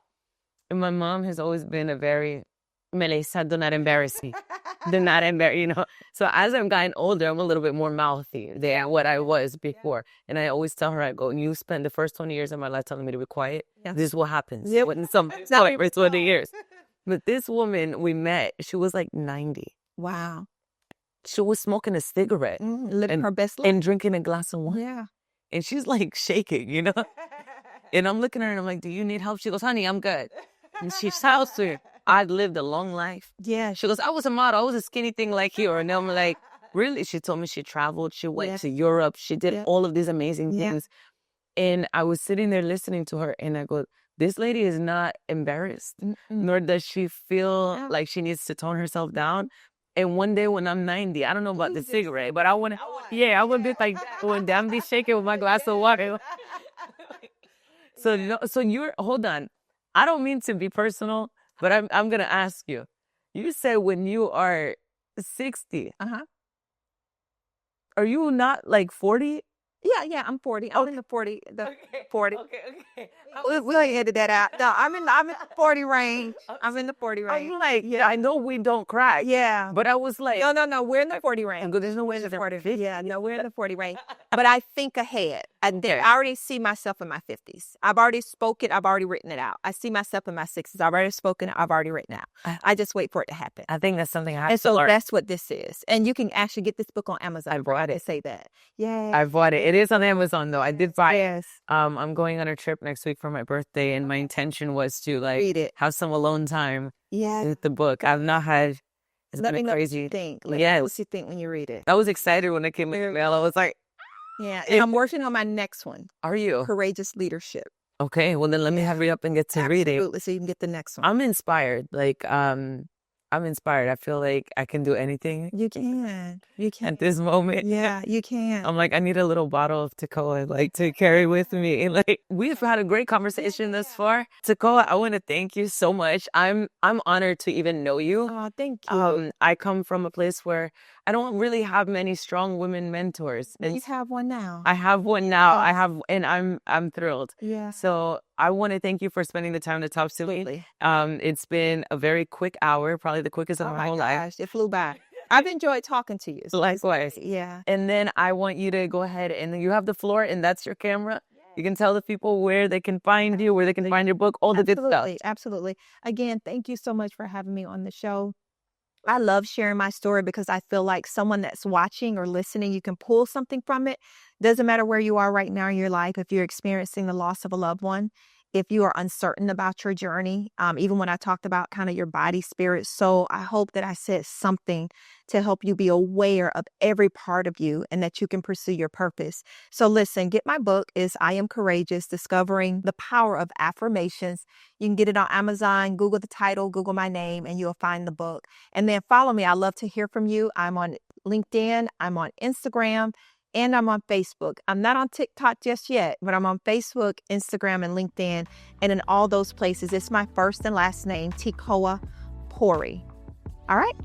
And my mom has always been a very, Melissa, do not embarrass me. Do not embarrass, you know. So as I'm getting older, I'm a little bit more mouthy than what I was before. And I always tell her, I go, you spend the first 20 years of my life telling me to be quiet. Yeah. This is what happens. Yep. When some for 20 years. But this woman we met, she was like 90. Wow. She was smoking a cigarette. Living her best life. And drinking a glass of wine. Yeah. And she's like shaking, you know. And I'm looking at her and I'm like, do you need help? She goes, honey, I'm good. And she tells her, I've lived a long life. Yeah. She goes, I was a model. I was a skinny thing like you. And I'm like, really? She told me she traveled. She went to Europe. She did all of these amazing things. And I was sitting there listening to her. And I go, this lady is not embarrassed. Nor does she feel like she needs to tone herself down. And one day when I'm 90, I don't know about the cigarette, but I want to be like that. One day I'm be shaking with my glass of water. So you're, hold on. I don't mean to be personal, but I'm going to ask you. You said when you are 60, are you not like 40? Yeah, I'm 40. I'm in the 40. The 40. Okay. We'll edit that out. No, I'm in the 40 range. I'm in the 40 range. I'm like, yeah, I know we don't crack. Yeah. But I was like, No. We're in the 40 range. there's no way We're in that the 40. they're Yeah, no, we're in the 40 range. But I think ahead. I already see myself in my 50s. I've already spoken. I've already written it out. I see myself in my 60s. I've already spoken. I've already written it out. I just wait for it to happen. I think that's something I have And to so learn. that's what this is. And you can actually get this book on Amazon. I bought it. Say that. Yeah. I bought it. It is on Amazon though. I did buy it. Yes. I'm going on a trip next week for my birthday, and my intention was to like Read it. have some alone time Yeah. with the book. I've not had. It's Let me been know what crazy. you think. Yes. What you think when you read it. I was excited when it came in the mail. I was like, Yeah. And I'm working on my next one. "Are you Courageous Leadership. okay?" Well, then let me hurry up and get to reading. Absolutely. So you can get the next one. I'm inspired. Like, I'm inspired. I feel like I can do anything You can. You can. at this moment. Yeah, you can. I'm like, I need a little bottle of Tekoa, like, to carry with me. Like, we've had a great conversation thus far. Tekoa, I want to thank you so much. I'm honored to even know you. Oh, thank you. I come from a place where I don't really have many strong women mentors. And You have one now. I have one now. And I'm thrilled. Yeah. So I want to thank you for spending the time to talk to me. Absolutely. It's been a very quick hour, probably the quickest of my whole life. It flew by. I've enjoyed talking to you. Likewise. Yeah. And then I want you to go ahead and you have the floor and that's your camera. You can tell the people where they can find you, where they can find your book, all the good stuff. Absolutely. Again, thank you so much for having me on the show. I love sharing my story because I feel like someone that's watching or listening, you can pull something from it. Doesn't matter where you are right now in your life. If you're experiencing the loss of a loved one, if you are uncertain about your journey, even when I talked about kind of your body, spirit, soul, I hope that I said something to help you be aware of every part of you and that you can pursue your purpose. So listen, get my book. Is I Am Courageous, Discovering the Power of Affirmations. You can get it on Amazon, Google the title, Google my name, and you'll find the book. And then follow me. I love to hear from you. I'm on LinkedIn. I'm on Instagram. And I'm on Facebook. I'm not on TikTok just yet, but I'm on Facebook, Instagram, and LinkedIn. And in all those places, it's my first and last name, Tekoa Pouerie. All right?